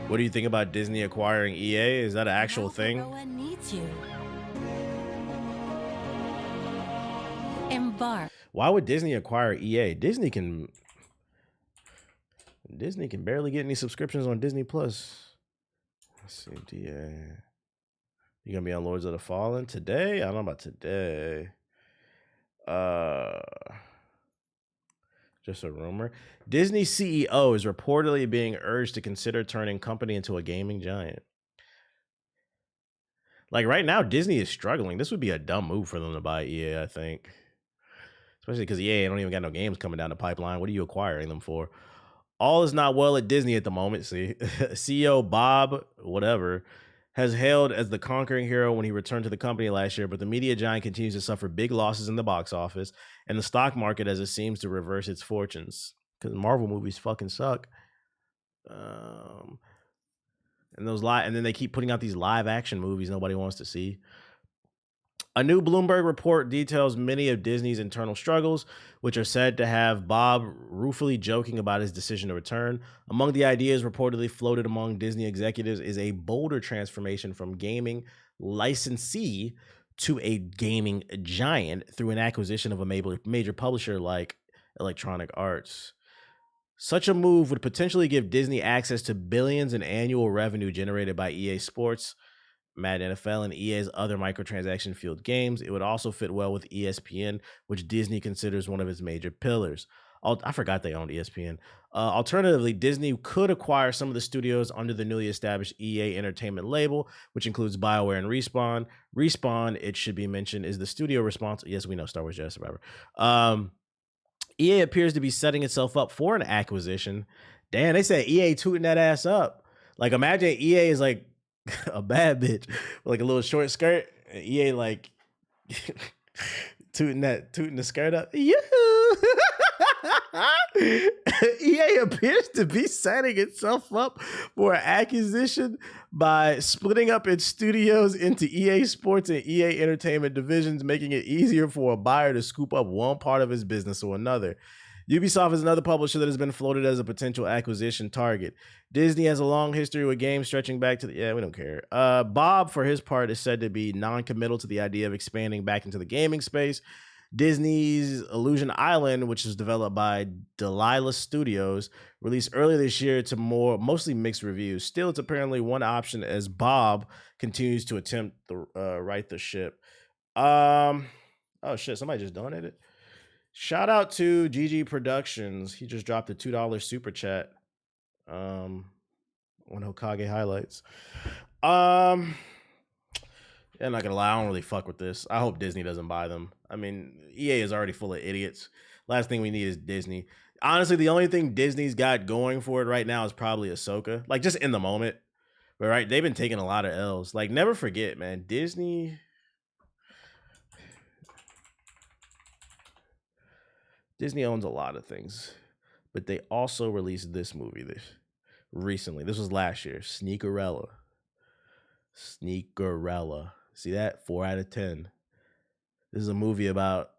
What do you think about Disney acquiring EA? Is that an actual thing? Rowan needs you. Embark. Why would Disney acquire EA? Disney can barely get any subscriptions on Disney Plus. Let's see, DA. You gonna be on Lords of the Fallen today? I don't know about today. Just a rumor. Disney CEO is reportedly being urged to consider turning company into a gaming giant. Like right now, Disney is struggling. This would be a dumb move for them to buy EA, I think. Especially because EA don't even got no games coming down the pipeline. What are you acquiring them for? All is not well at Disney at the moment. See, CEO Bob, whatever, has hailed as the conquering hero when he returned to the company last year, but the media giant continues to suffer big losses in the box office and the stock market as it seems to reverse its fortunes because Marvel movies fucking suck. And then they keep putting out these live action movies nobody wants to see. A new Bloomberg report details many of Disney's internal struggles, which are said to have Bob ruefully joking about his decision to return. Among the ideas reportedly floated among Disney executives is a bolder transformation from gaming licensee to a gaming giant through an acquisition of a major publisher like Electronic Arts. Such a move would potentially give Disney access to billions in annual revenue generated by EA Sports, Madden NFL, and EA's other microtransaction-fueled games. It would also fit well with ESPN, which Disney considers one of its major pillars. I forgot they owned ESPN. Alternatively, Disney could acquire some of the studios under the newly established EA Entertainment label, which includes BioWare and Respawn. Respawn, it should be mentioned, is the studio responsible. Yes, we know Star Wars Jedi Survivor. EA appears to be setting itself up for an acquisition. Damn, they said EA tooting that ass up. Like, imagine EA is like a bad bitch with like a little short skirt. And EA like tooting the skirt up. Yeah. EA appears to be setting itself up for an acquisition by splitting up its studios into EA Sports and EA Entertainment divisions, making it easier for a buyer to scoop up one part of his business or another. Ubisoft is another publisher that has been floated as a potential acquisition target. Disney has a long history with games stretching back to we don't care. Bob, for his part, is said to be non-committal to the idea of expanding back into the gaming space. Disney's Illusion Island, which is developed by Delilah Studios, released earlier this year to mostly mixed reviews. Still, it's apparently one option as Bob continues to attempt to right the ship. Oh shit, somebody just donated. Shout out to GG Productions. He just dropped a $2 super chat. On Hokage highlights. I'm not gonna lie, I don't really fuck with this. I hope Disney doesn't buy them. I mean, EA is already full of idiots. Last thing we need is Disney. Honestly, the only thing Disney's got going for it right now is probably Ahsoka. Like, just in the moment. But right, they've been taking a lot of L's. Like, never forget, man, Disney owns a lot of things. But they also released this movie recently. This was last year. Sneakerella. See that? 4 out of 10. This is a movie about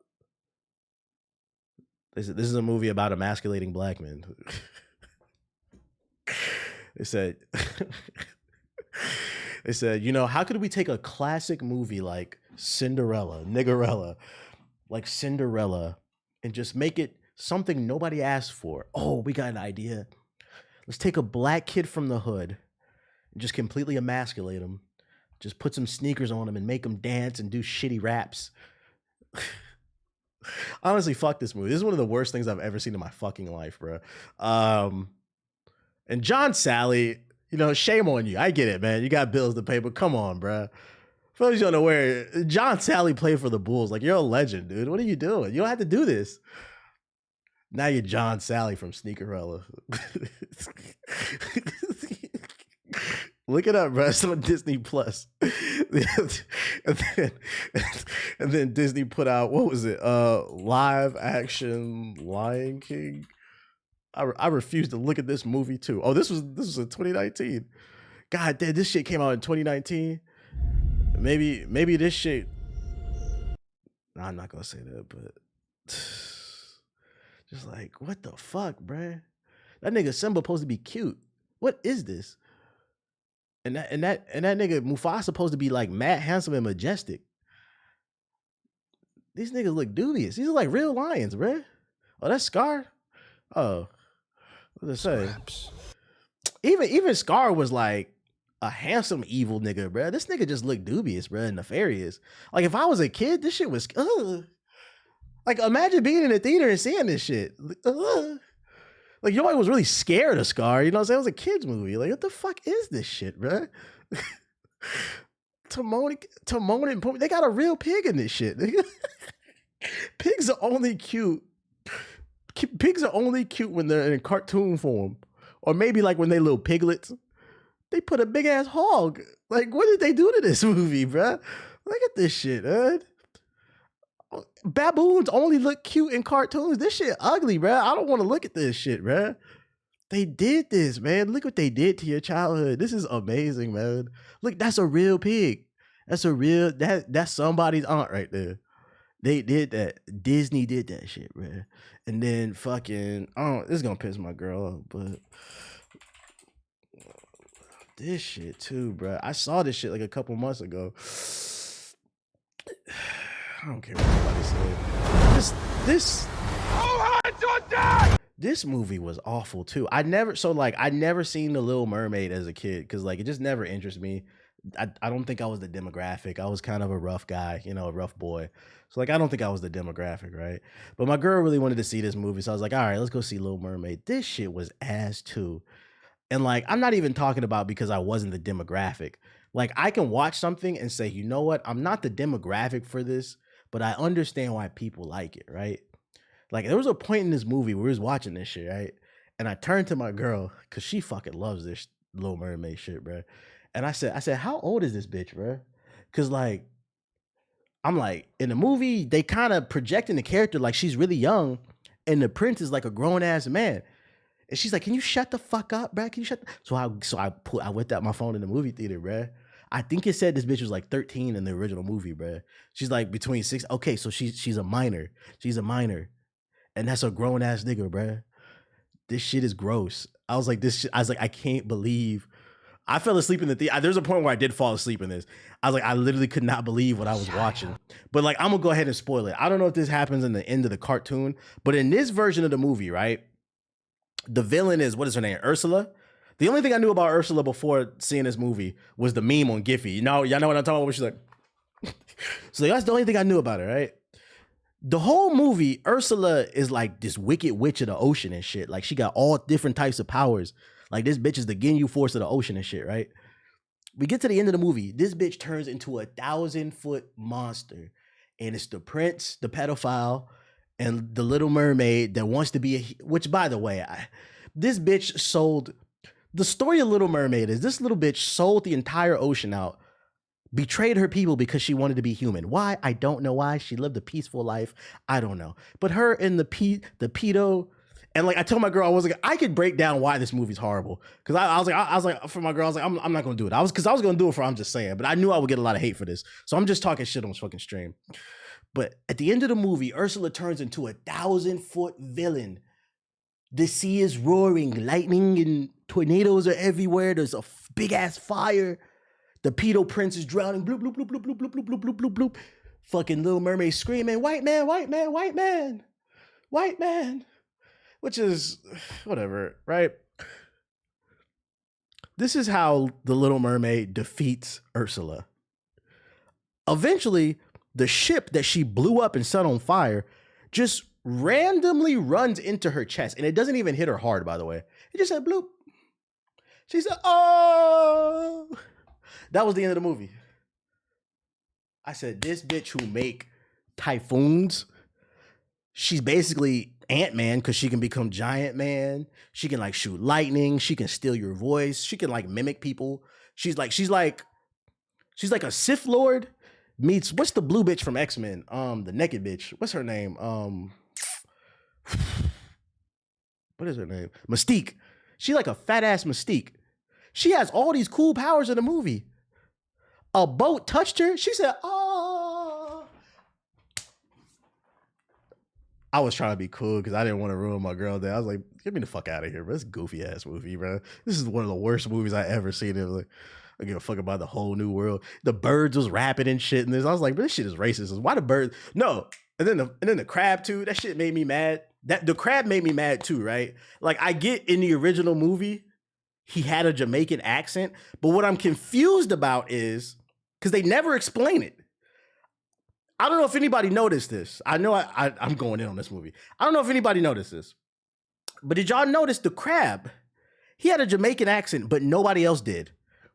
emasculating black men. They said, how could we take a classic movie like Niggerella, like Cinderella, and just make it something nobody asked for? Oh, we got an idea. Let's take a black kid from the hood and just completely emasculate him. Just put some sneakers on him and make him dance and do shitty raps. Honestly, fuck this movie. This is one of the worst things I've ever seen in my fucking life, bro. And John Sally, shame on you. I get it, man. You got bills to pay, but come on, bro. For those you don't know where, John Sally played for the Bulls. Like, you're a legend, dude. What are you doing? You don't have to do this. Now you're John Sally from Sneakerella. Look it up, bro. It's on Disney Plus. and then Disney put out, what was it? Live action Lion King. I refuse to look at this movie too. Oh, this was in 2019. God damn, this shit came out in 2019. Maybe this shit. No, I'm not gonna say that, but just like, what the fuck, bruh? That nigga Simba supposed to be cute. What is this? And that nigga Mufasa supposed to be like mad handsome and majestic. These niggas look dubious. These are like real lions, bruh. Oh, that's Scar. Oh, what did I say? Scraps. Even Scar was like a handsome evil nigga, bruh. This nigga just looked dubious, bruh, and nefarious. Like if I was a kid, this shit was like imagine being in a theater and seeing this shit. Like yo, I was really scared of Scar. You know what I'm saying? It was a kids movie. Like what the fuck is this shit, bruh? Timon and Pumbaa, they got a real pig in this shit. Pigs are only cute. Pigs are only cute when they're in cartoon form, or maybe like when they little piglets. They put a big ass hog. Like, what did they do to this movie, bruh? Look at this shit, man. Baboons only look cute in cartoons. This shit ugly, bruh. I don't want to look at this shit, bruh. They did this, man. Look what they did to your childhood. This is amazing, man. Look, that's a real pig. That's a real that's somebody's aunt right there. They did that. Disney did that shit, bro. And then fucking, this is gonna piss my girl off, but this shit too, bro. I saw this shit like a couple months ago. I don't care what anybody said. This movie was awful too. I never seen The Little Mermaid as a kid because like it just never interested me. I don't think I was the demographic. I was kind of a rough guy, you know, a rough boy. So like I don't think I was the demographic, right? But my girl really wanted to see this movie, so I was like, all right, let's go see Little Mermaid. This shit was ass too. And like I'm not even talking about because I wasn't the demographic. Like I can watch something and say, you know what? I'm not the demographic for this, but I understand why people like it, right? Like there was a point in this movie where we was watching this shit, right? And I turned to my girl because she fucking loves this Little Mermaid shit, bro. And I said, how old is this bitch, bro? Because like, I'm like, in the movie, they kind of projecting the character like she's really young, and the prince is like a grown ass man. And she's like, can you shut the fuck up, bro? Can you shut? I whipped out my phone in the movie theater, bro. I think it said this bitch was like 13 in the original movie, bro. She's like between 6. Okay, so she's a minor. She's a minor. And that's a grown ass nigga, bro. This shit is gross. I was like, I can't believe. I fell asleep in the theater. There's a point where I did fall asleep in this. I was like, I literally could not believe what I was watching. But like, I'm gonna go ahead and spoil it. I don't know if this happens in the end of the cartoon, but in this version of the movie, right? The villain is, what is her name? Ursula. The only thing I knew about Ursula before seeing this movie was the meme on Giphy. You know, y'all know what I'm talking about? Where she's like, so that's the only thing I knew about her, right? The whole movie, Ursula is like this wicked witch of the ocean and shit. Like she got all different types of powers. Like this bitch is the Ginyu force of the ocean and shit, right? We get to the end of the movie. This bitch turns into a 1,000-foot monster. And it's the prince, the pedophile, and the Little Mermaid that wants to be which by the way, this bitch sold, the story of Little Mermaid is this little bitch sold the entire ocean out, betrayed her people because she wanted to be human. Why? I don't know why. She lived a peaceful life. I don't know. But her and the pedo, and like I told my girl, I could break down why this movie's horrible. Because I was like, for my girl, I was like, I'm not gonna do it. I was gonna do it for I'm just saying, but I knew I would get a lot of hate for this. So I'm just talking shit on this fucking stream. But at the end of the movie, Ursula turns into a 1,000-foot villain. The sea is roaring, lightning and tornadoes are everywhere. There's a big ass fire. The pedo prince is drowning. Bloop, bloop, bloop, bloop, bloop, bloop, bloop, bloop, bloop, bloop. Fucking Little Mermaid screaming, white man, white man, white man, white man. Which is whatever, right? This is how the Little Mermaid defeats Ursula. Eventually, the ship that she blew up and set on fire just randomly runs into her chest. And it doesn't even hit her hard, by the way. It just said bloop. She said, oh. That was the end of the movie. I said, this bitch who make typhoons, she's basically Ant-Man because she can become Giant Man. She can like shoot lightning. She can steal your voice. She can like mimic people. She's like a Sith Lord meets, what's the blue bitch from X-Men? The naked bitch. What's her name? What is her name? Mystique. She like a fat ass Mystique. She has all these cool powers in the movie. A boat touched her. She said, oh. I was trying to be cool because I didn't want to ruin my girl day. I was like, get me the fuck out of here, bro. This goofy ass movie, bro. This is one of the worst movies I ever seen. It was like, I give a fuck about the whole new world. The birds was rapping and shit in this. I was like, but this shit is racist. Why the birds? No. And then the crab too. That shit made me mad. That the crab made me mad too, right? Like I get in the original movie, he had a Jamaican accent, but what I'm confused about is because they never explain it. I don't know if anybody noticed this. I know I'm going in on this movie. I don't know if anybody noticed this, but did y'all notice the crab? He had a Jamaican accent, but nobody else did.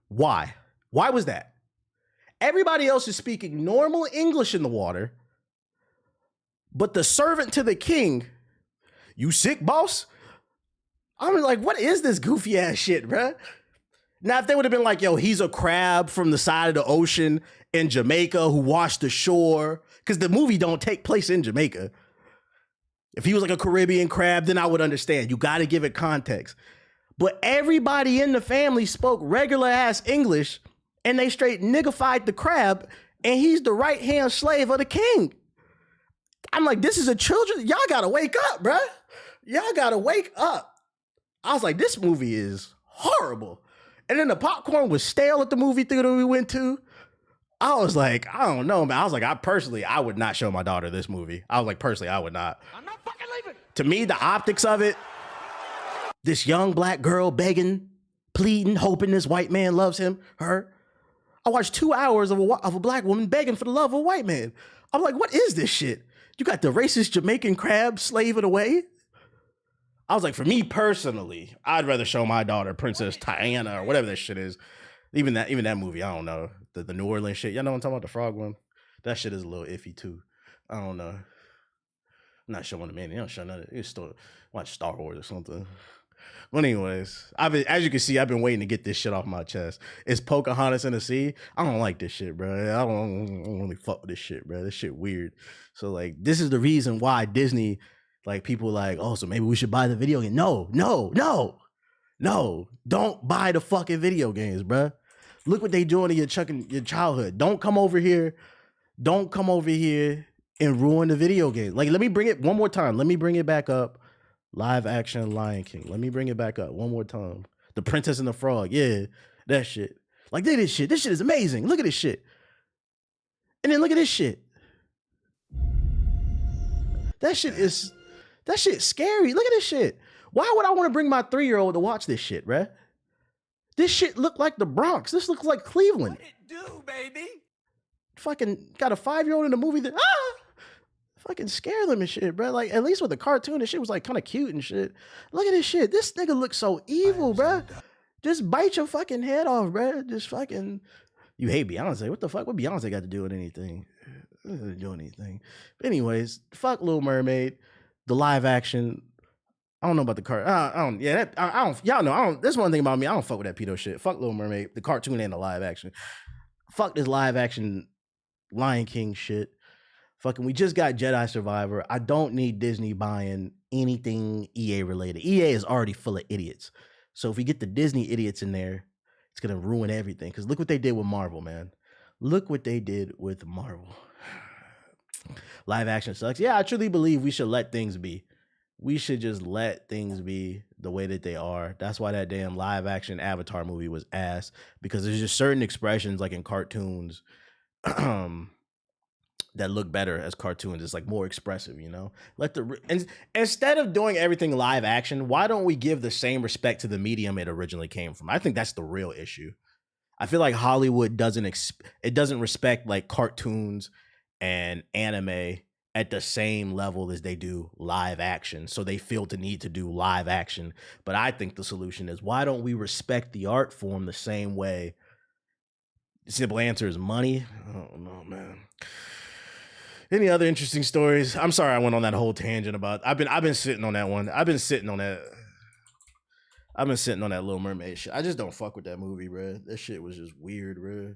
Why? Why was that? Everybody else is speaking normal English in the water, but the servant to the king, you sick, boss? I'm like, what is this goofy ass shit, bruh? Now, if they would have been like, yo, he's a crab from the side of the ocean in Jamaica who washed the shore, because the movie don't take place in Jamaica. If he was like a Caribbean crab, then I would understand. You got to give it context. But everybody in the family spoke regular ass English, and they straight niggified the crab, and he's the right hand slave of the king. I'm like, this is a children. Y'all got to wake up, bruh. Y'all got to wake up. I was like, this movie is horrible. And then the popcorn was stale at the movie theater we went to. I was like, I don't know, man. I was like, I would not show my daughter this movie. I was like, personally, I would not. I'm not fucking leaving. To me, the optics of it, this young black girl begging, pleading, hoping this white man loves her. I watched 2 hours of a black woman begging for the love of a white man. I'm like, what is this shit? You got the racist Jamaican crab slaving away? I was like, for me personally, I'd rather show my daughter Princess Diana or whatever that shit is. Even that movie, I don't know. The New Orleans shit. Y'all know what I'm talking about? The frog one? That shit is a little iffy too. I don't know. I'm not showing the man. They don't show nothing. You still watch Star Wars or something. But anyways, as you can see, I've been waiting to get this shit off my chest. It's Pocahontas in the Sea. I don't like this shit, bro. I don't really fuck with this shit, bro. This shit weird. So like, this is the reason why Disney, like people like, oh, so maybe we should buy the video game. No, don't buy the fucking video games, bro. Look what they doing to your childhood. Don't come over here and ruin the video game. Like, let me bring it one more time. Let me bring it back up. Live action Lion King. Let me bring it back up one more time. The Princess and the Frog. Yeah, that shit. Like, look at this shit. This shit is amazing. Look at this shit. And then look at this shit. That shit's scary. Look at this shit. Why would I want to bring my 3-year-old to watch this shit, bruh? This shit look like the Bronx. This looks like Cleveland. What it do, baby? Fucking got a 5-year-old in the movie that fucking scare them and shit, bro. Like, at least with the cartoon, this shit was like kind of cute and shit. Look at this shit. This nigga looks so evil, bro. Just bite your fucking head off, bro. Just fucking. You hate Beyonce. What the fuck? What Beyonce got to do with anything? Doesn't do anything. But anyways, fuck Little Mermaid. The live action. I don't know about the cart. I don't. Yeah, I don't. Y'all know. I don't. That's one thing about me. I don't fuck with that pedo shit. Fuck Little Mermaid, the cartoon and the live action. Fuck this live action Lion King shit. Fucking, we just got Jedi Survivor. I don't need Disney buying anything EA related. EA is already full of idiots. So if we get the Disney idiots in there, it's gonna ruin everything. Because look what they did with Marvel, man. Look what they did with Marvel. Live action sucks. Yeah, I truly believe we should let things be. We should just let things be the way that they are. That's why that damn live action Avatar movie was ass. Because there's just certain expressions like in cartoons that look better as cartoons. It's like more expressive, you know? And instead of doing everything live action, why don't we give the same respect to the medium it originally came from? I think that's the real issue. I feel like Hollywood doesn't respect like cartoons and anime at the same level as they do live action. So they feel the need to do live action. But I think the solution is, why don't we respect the art form the same way? The simple answer is money. I don't know, man. Any other interesting stories? I'm sorry I went on that whole tangent about. I've been sitting on that one. I've been sitting on that Little Mermaid shit. I just don't fuck with that movie, bro. That shit was just weird, bro.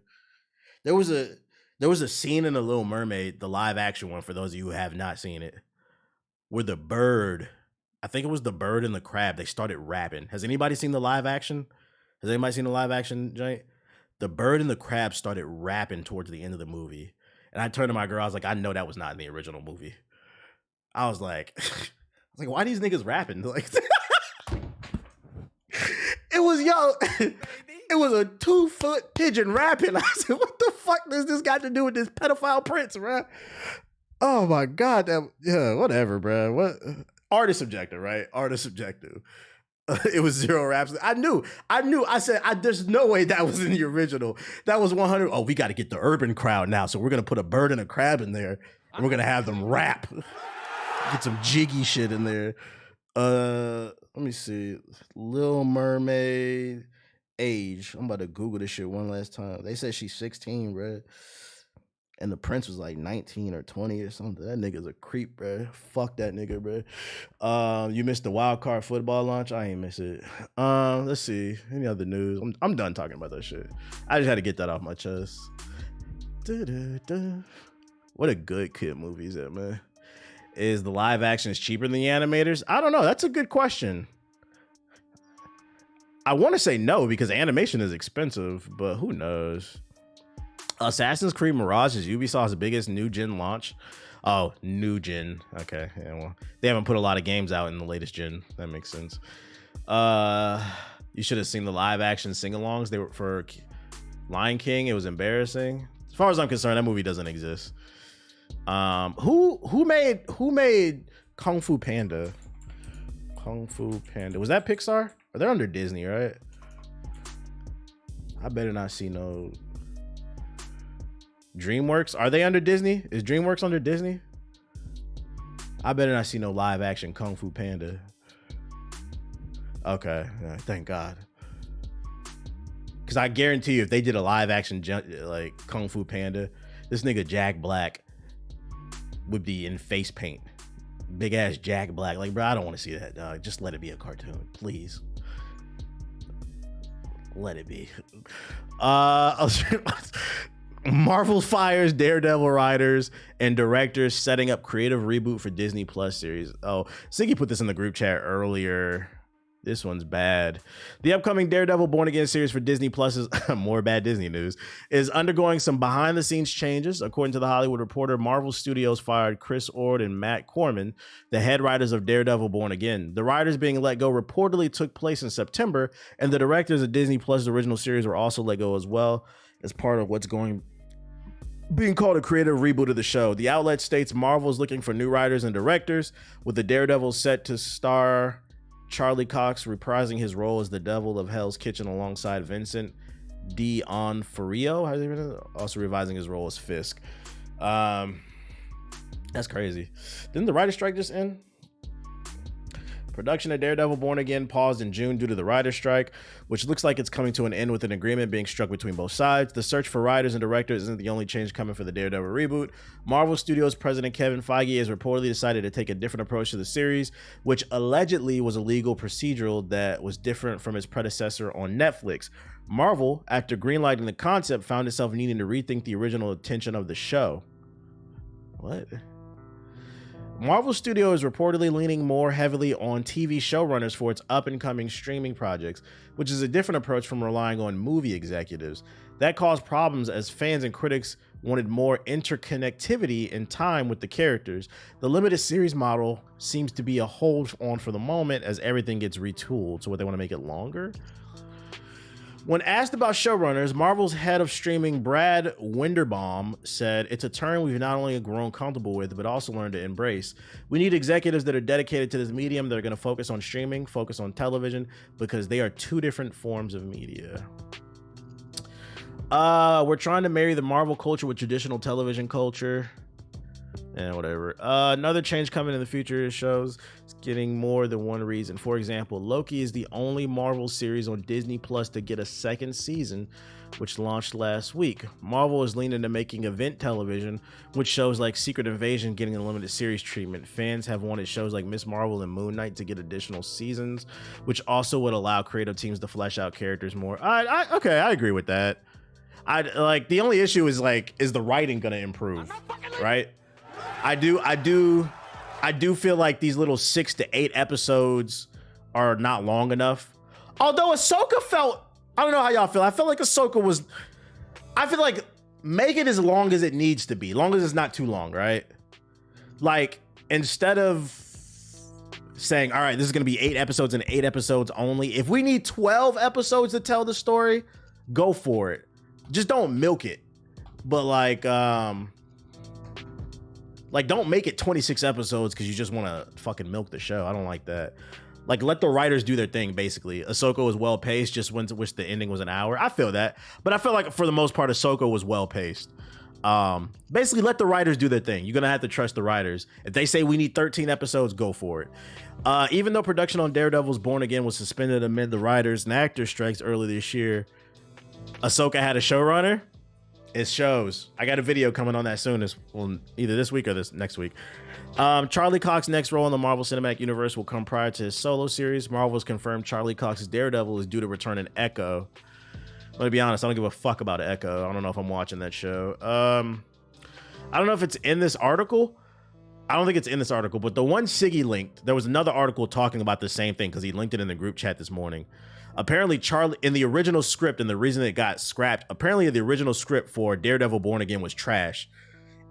There was a scene in The Little Mermaid, the live action one, for those of you who have not seen it, where the bird, I think it was the bird and the crab, they started rapping. Has anybody seen the live action? Has anybody seen the live action joint? The bird and the crab started rapping towards the end of the movie. And I turned to my girl, I was like, I know that was not in the original movie. I was like, why are these niggas rapping? Like, it was, yo, It was a 2-foot pigeon rapping. I said, what the fuck does this got to do with this pedophile prince, bro? Oh my God. Whatever, bro. What? Art is subjective, right? Art is subjective. It was 0 raps. I knew. I said, there's no way that was in the original. That was 100. Oh, we got to get the urban crowd now. So we're going to put a bird and a crab in there. And we're going to have them rap. Get some jiggy shit in there. Let me see. Little Mermaid age. I'm about to Google this shit one last time. They said she's 16, bro. And the prince was like 19 or 20 or something. That nigga's a creep, bro. Fuck that nigga, bro. You missed the wild card football launch. I ain't miss it. Let's see. Any other news? I'm done talking about that shit. I just had to get that off my chest. What a good kid movie is that, man? Is the live action cheaper than the animators? I don't know. That's a good question. I want to say no because animation is expensive, but who knows? Assassin's Creed Mirage is Ubisoft's biggest new gen launch. Oh, new gen. Okay. Yeah, well, they haven't put a lot of games out in the latest gen. That makes sense. You should have seen the live action sing-alongs. They were for Lion King. It was embarrassing. As far as I'm concerned, that movie doesn't exist. Who made Kung Fu Panda? Kung Fu Panda. Was that Pixar? Or they're under Disney, right? I better not see no DreamWorks. Are they under Disney? Is DreamWorks under Disney? I better not see no live action Kung Fu Panda. Okay, thank God. Because I guarantee you, if they did a live action like Kung Fu Panda, this nigga Jack Black would be in face paint. Big ass Jack Black. Like, bro, I don't want to see that, dog. Just let it be a cartoon, please. Let it be. Marvel fires Daredevil writers and directors, setting up creative reboot for Disney Plus series. Oh, Siggy put this in the group chat earlier. This one's bad. The upcoming Daredevil Born Again series for Disney Plus is more bad Disney news, is undergoing some behind the scenes changes. According to the Hollywood Reporter, Marvel Studios fired Chris Ord and Matt Corman, the head writers of Daredevil Born Again. The writers being let go reportedly took place in September, and the directors of Disney Plus' original series were also let go as well, as part of what's being called a creative reboot of the show. The outlet states Marvel is looking for new writers and directors, with the Daredevil set to star Charlie Cox reprising his role as the Devil of Hell's Kitchen alongside Vincent D'Onofrio, also revising his role as Fisk. That's crazy. Didn't the writer's strike just end? Production of Daredevil Born Again paused in June due to the writer's strike, which looks like it's coming to an end with an agreement being struck between both sides. The search for writers and directors isn't the only change coming for the Daredevil reboot. Marvel Studios president Kevin Feige has reportedly decided to take a different approach to the series, which allegedly was a legal procedural that was different from its predecessor on Netflix. Marvel, after greenlighting the concept, found itself needing to rethink the original intention of the show. What? Marvel Studios is reportedly leaning more heavily on TV showrunners for its up-and-coming streaming projects, which is a different approach from relying on movie executives. That caused problems as fans and critics wanted more interconnectivity and time with the characters. The limited series model seems to be a hold on for the moment as everything gets retooled. So what, they want to make it longer? When asked about showrunners, Marvel's head of streaming, Brad Winderbaum, said, "It's a term we've not only grown comfortable with, but also learned to embrace. We need executives that are dedicated to this medium, that are going to focus on streaming, focus on television, because they are two different forms of media." We're trying to marry the Marvel culture with traditional television culture. And whatever. Another change coming in the future shows it's getting more than one reason. For example, Loki is the only Marvel series on Disney Plus to get a second season, which launched last week. Marvel is leaning into making event television, with shows like Secret Invasion getting a limited series treatment. Fans have wanted shows like Miss Marvel and Moon Knight to get additional seasons, which also would allow creative teams to flesh out characters more. Okay, I agree with that. The only issue is is the writing gonna improve, right? I do feel like these little 6 to 8 episodes are not long enough. Although Ahsoka felt, I don't know how y'all feel. I felt like Ahsoka was, I feel like make it as long as it needs to be, long as it's not too long, right? Like, instead of saying, all right, this is going to be 8 episodes and 8 episodes only. If we need 12 episodes to tell the story, go for it. Just don't milk it. But like don't make it 26 episodes because you just want to fucking milk the show. I don't like that. Like, let the writers do their thing, basically. Ahsoka was well-paced, just wish the ending was an hour. I feel that. But I feel like, for the most part, Ahsoka was well-paced. Basically, let the writers do their thing. You're going to have to trust the writers. If they say we need 13 episodes, go for it. Even though production on Daredevil's Born Again was suspended amid the writers and actors strikes early this year, Ahsoka had a showrunner. It shows. I got a video coming on that soon, either this week or this next week. Charlie Cox's next role in the Marvel Cinematic Universe will come prior to his solo series. Marvel's confirmed Charlie Cox's Daredevil is due to return in Echo. Let me be honest, I don't give a fuck about Echo. I don't know if I'm watching that show. I don't know if it's in this article. I don't think it's in this article, but the one Siggy linked, there was another article talking about the same thing because he linked it in the group chat this morning. Apparently, Charlie, in the original script, and the reason it got scrapped, apparently the original script for Daredevil Born Again was trash.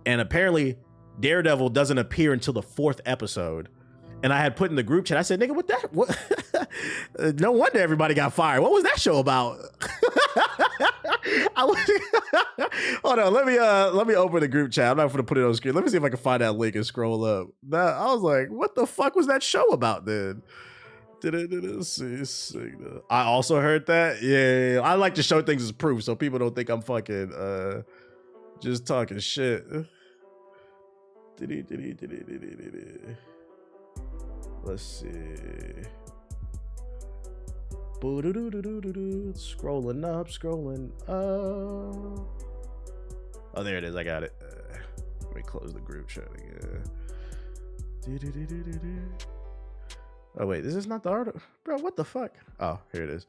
And apparently, Daredevil doesn't appear until the 4th episode. And I had put in the group chat, I said, nigga, what? No wonder everybody got fired. What was that show about? Hold on, let me open the group chat. I'm not going to put it on the screen. Let me see if I can find that link and scroll up. I was like, what the fuck was that show about then? I also heard that. Yeah. I like to show things as proof so people don't think I'm fucking just talking shit. Let's see. Scrolling up. Oh, there it is. I got it. Let me close the group chat again. Oh wait, this is not the article, bro. What the fuck? Oh, here it is.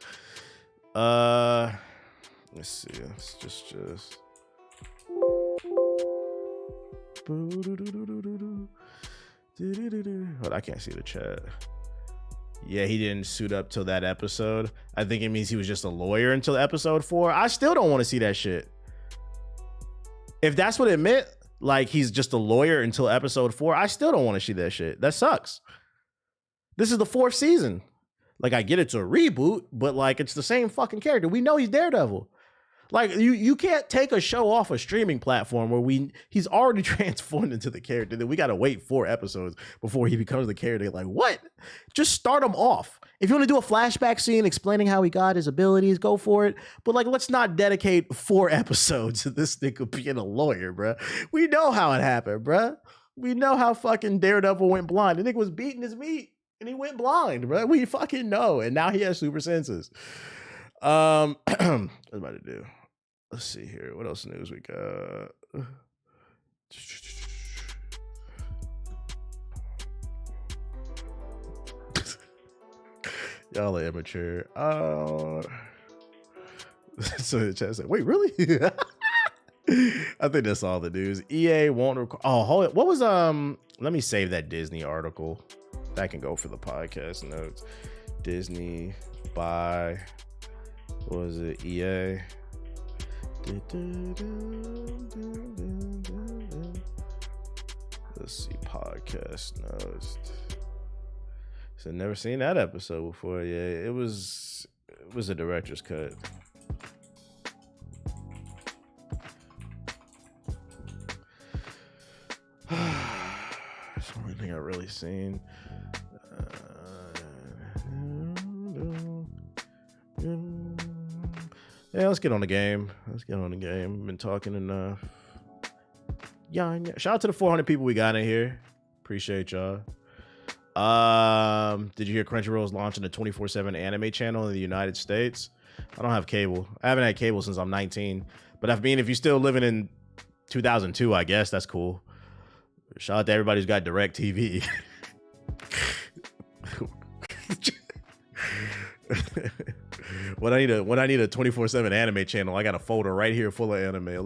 Let's see. It's just. Hold on, I can't see the chat. Yeah, he didn't suit up till that episode. I think it means he was just a lawyer until episode 4. I still don't want to see that shit. If that's what it meant, like he's just a lawyer until episode 4, I still don't want to see that shit. That sucks. This is the 4th season. Like, I get it's a reboot, but like it's the same fucking character. We know he's Daredevil. Like, you can't take a show off a streaming platform where he's already transformed into the character. Then we got to wait 4 episodes before he becomes the character. Like, what? Just start him off. If you want to do a flashback scene explaining how he got his abilities, go for it. But like, let's not dedicate 4 episodes to this nigga being a lawyer, bruh. We know how it happened, bruh. We know how fucking Daredevil went blind. The nigga was beating his meat and he went blind, bruh. We fucking know. And now he has super senses. What was I about to do? Let's see here. What else news we got? Y'all are immature. So the chat said, wait, really? I think that's all the news. EA won't record. Oh, hold it. What was let me save that Disney article. That can go for the podcast notes. Disney by, what was it? EA. Let's see, podcast notes. So never seen that episode before. Yeah, it was a director's cut. That's the only thing I've really seen. Yeah, let's get on the game. I've been talking enough. Yeah. Shout out to the 400 people we got in here. Appreciate y'all. Did you hear Crunchyroll's launching a 24/7 anime channel in the United States? I don't have cable. I haven't had cable since I'm 19. But if you're still living in 2002, I guess that's cool. Shout out to everybody who's got direct TV. When I need a 24/7 anime channel, I got a folder right here full of anime.